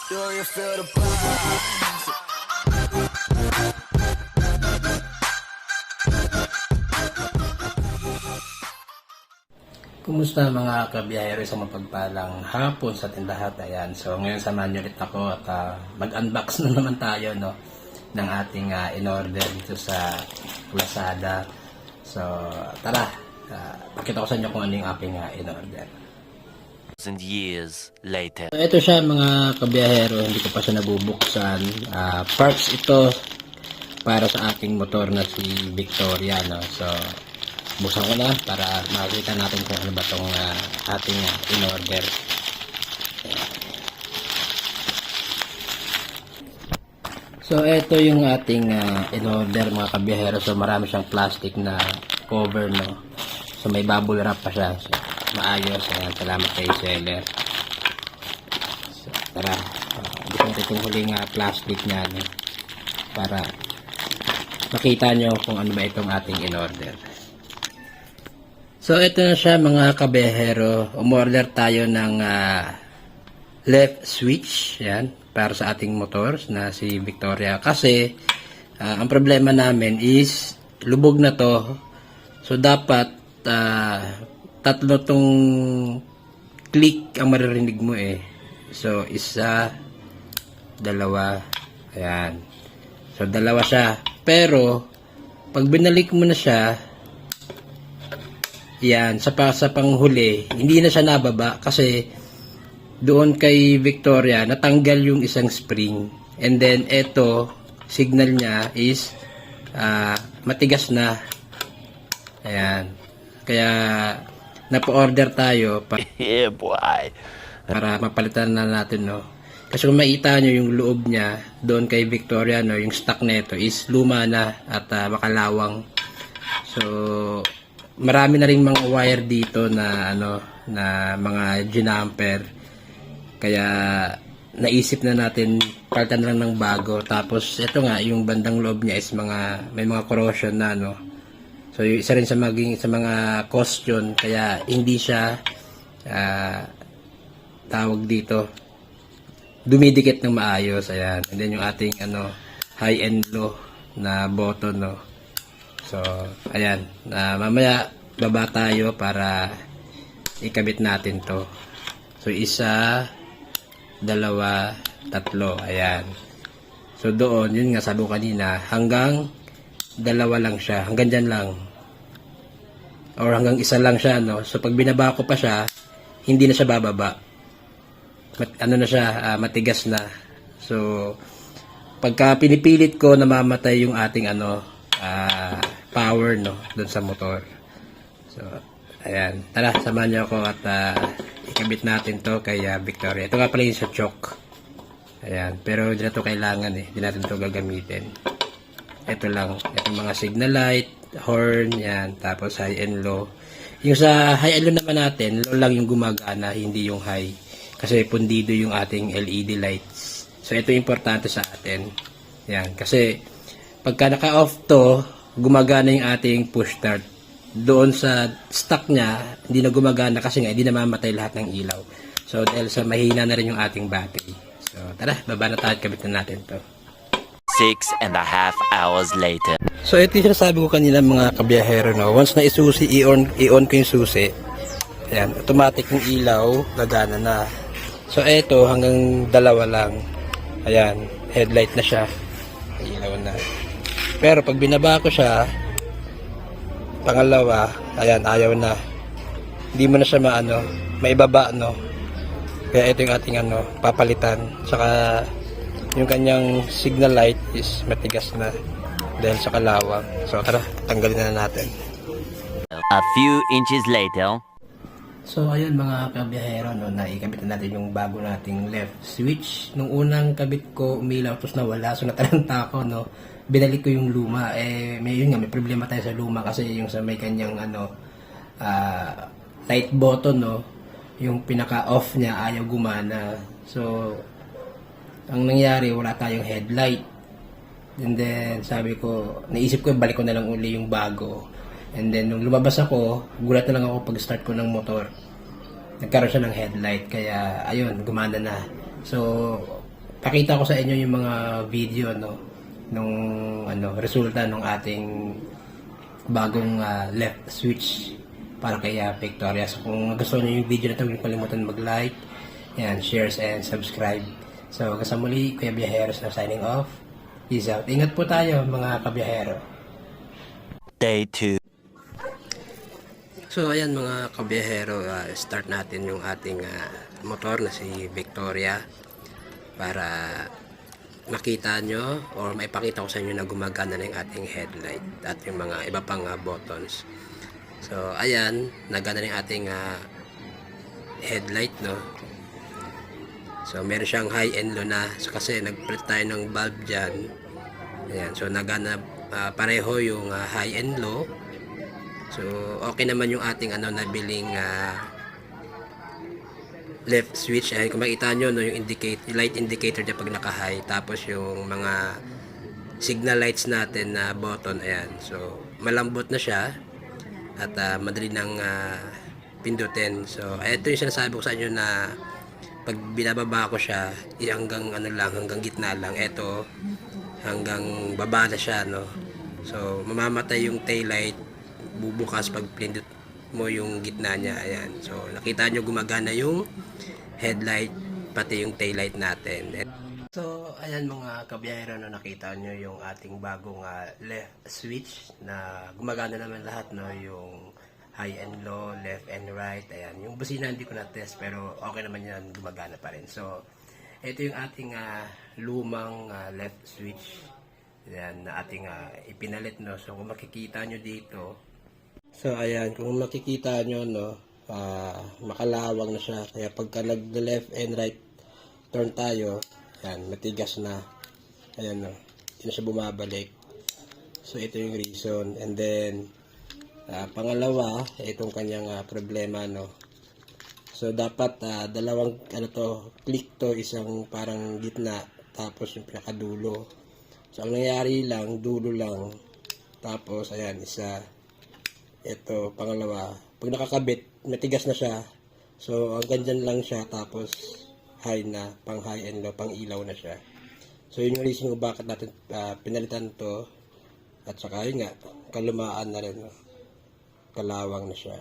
Do you feel the buzz? Kumusta mga kabiyahero sa mapagpalang hapon sa ating lahat. Ayan. So ngayon samahan niyo ulit ako at mag-unbox na naman tayo ng ating in-order dito sa Lazada. So tara, pakita ko sa inyo kung ano yung aking in-order. And years later. So ito siya mga kabiyahero, hindi ko pa siya nabubuksan. Parts ito para sa aking motor na si Victoria. No? So buksan ko na para makikita natin kung ano ba itong ating in-order. So ito yung ating in-order mga kabiyahero. So marami siyang plastic na cover, no. So may bubble wrap pa siya. So maayos. Ayan, salamat kay seller. So tara, buksan natin itong huling plastic niya, no, para makita nyo kung ano ba itong ating in-order. So ito na siya mga kabiyahero. Umorder tayo ng left switch, yan, para sa ating motors na si Victoria. Kasi ang problema namin is lubog na to. So dapat tatlo tong click ang maririnig mo eh. So isa, dalawa, ayan. So dalawa siya. Pero pag binalik mo na siya, yan, sa panghuli, hindi na siya nababa kasi doon kay Victoria natanggal yung isang spring. And then eto, signal niya is matigas na. Ayan. Kaya napa-order tayo Yeah, boy. para mapalitan na natin, no. Kasi kung makita nyo yung loob niya doon kay Victoria, no, yung stock nito is luma na at makalawang. So marami na ring mga wire dito na na mga ginamper. Kaya naisip na natin palitan lang ng bago. Tapos ito nga yung bandang loob niya is may mga corrosion na, no. So yung isa rin sa mga cost yun, kaya hindi siya tawag dito dumidikit ng maayos. Ayan. And then yung ating high and low na button, no. So, ayan. Mamaya baba tayo para ikabit natin to. So, isa, dalawa, tatlo. Ayan. So, doon, yun nga sabi ko kanina, hanggang dalawa lang siya. Hanggang dyan lang. Or hanggang isa lang siya, no. So, pag binaba ko pa siya, hindi na siya bababa. Matigas na. So, pagka pinipilit ko, namamatay yung ating power, no, doon sa motor. So, ayan. Tara, samahan niyo ako at ikabit natin to kay Victoria. Ito nga pala yung sa choke. Ayan. Pero hindi na to kailangan eh. Hindi natin to gagamitin. Ito lang. Itong mga signal light, horn, yan. Tapos high and low. Yung sa high and low naman natin, low lang yung gumagana, hindi yung high. Kasi pundido yung ating LED lights. So, ito importante sa atin. Yan. Kasi pagka naka-off to, gumagana yung ating push start. Doon sa stock niya, hindi na gumagana kasi nga hindi na mamatay lahat ng ilaw. So dahil sa mahina na rin yung ating battery. So tara, baba na tayo at kabitan natin to. 6.5 hours later. So ito yung sinasabi ko kanina mga kabiyahero, no. Once na isusi, i-on ko yung susi. Ayan, automatic yung ilaw, gagana na. So ito, hanggang dalawa lang. Ayan, headlight na siya. Ilaw na. Pero pag binaba ko siya, pangalawa, ayan, ayaw na. Hindi mo na siya maibaba, no. Kaya ito yung ating papalitan. Saka yung kanyang signal light is matigas na dahil sa kalawang. So tara, tanggalin na natin. A few inches later. So ayun mga kabiyahero, no, naikabit na natin yung bago nating left switch. Nung unang kabit ko, umilaw, tapos nawala. So natalanta ako, no. Binalik ko yung luma. May problema tayo sa luma kasi yung sa may kanyang light button, no, yung pinaka-off niya ayaw gumana. So ang nangyari, wala tayong headlight. And then sabi ko, naisip ko balik ko na lang uli yung bago. And then nung lumabas ako, gulat na lang ako pag start ko ng motor. Nagkaroon siya ng headlight, kaya ayun, gumana na. So pakita ko sa inyo yung mga video no nung resulta ng ating bagong left switch para kay Victoria. So kung gusto niyo yung video na ito, huwag kalimutan mag-like, yan, shares and subscribe. So hanggang sa muli, Kuya Biyaheros na signing off. Peace out. Ingat po tayo mga kabiyahero. Day 2. So ayan mga kabiyahero, start natin yung ating motor na si Victoria para makita nyo or maipakita ko sa inyo na gumagana na yung ating headlight at yung mga iba pang buttons. So ayan, nagana na yung ating headlight, no. So meron siyang high and low na, so, kasi nagpalit tayo ng bulb dyan. Ayan, so nagana pareho yung high and low. So okay naman yung ating nabiling left switch. Ay, kung makita nyo no, yung light indicator niya pag naka-high, tapos yung mga signal lights natin na button, ayan. So malambot na siya at madali nang pindutin. So ito yung sinasabi ko sa inyo na pag binababa ko siya, hanggang hanggang gitna lang. Ito hanggang baba na siya, no. So mamamatay yung tail light, bubukas pag pindot mo yung gitna niya. Ayan. So nakita nyo gumagana yung headlight pati yung taillight natin. So ayan mga kabiyahero, no, nakita nyo yung ating bagong left switch na gumagana naman lahat, no, yung high and low, left and right. Ayan, yung busina hindi ko na test pero okay naman yan, gumagana pa rin. So ito yung ating lumang left switch, ayan, na ating ipinalit, no. So kung makikita nyo dito, so ayan, kung makikita nyo, no, makalawang na siya. Kaya pagka nag-left and right turn tayo, ayan, matigas na. Ayan, no, hindi na siya bumabalik. So ito yung reason. And then pangalawa, itong kanyang problema, no. So dapat dalawang click to, isang parang gitna tapos yung pinakadulo. So ang nangyari lang, dulo lang. Tapos ayan, isa. Ito, pangalawa. Pag nakakabit, matigas na siya. So, hanggang dyan lang siya. Tapos, high na. Pang high and low. Pang ilaw na siya. So, yun yung reason kung bakit natin pinalitan to. At saka, yun nga, kalumaan na rin. Kalawang na siya.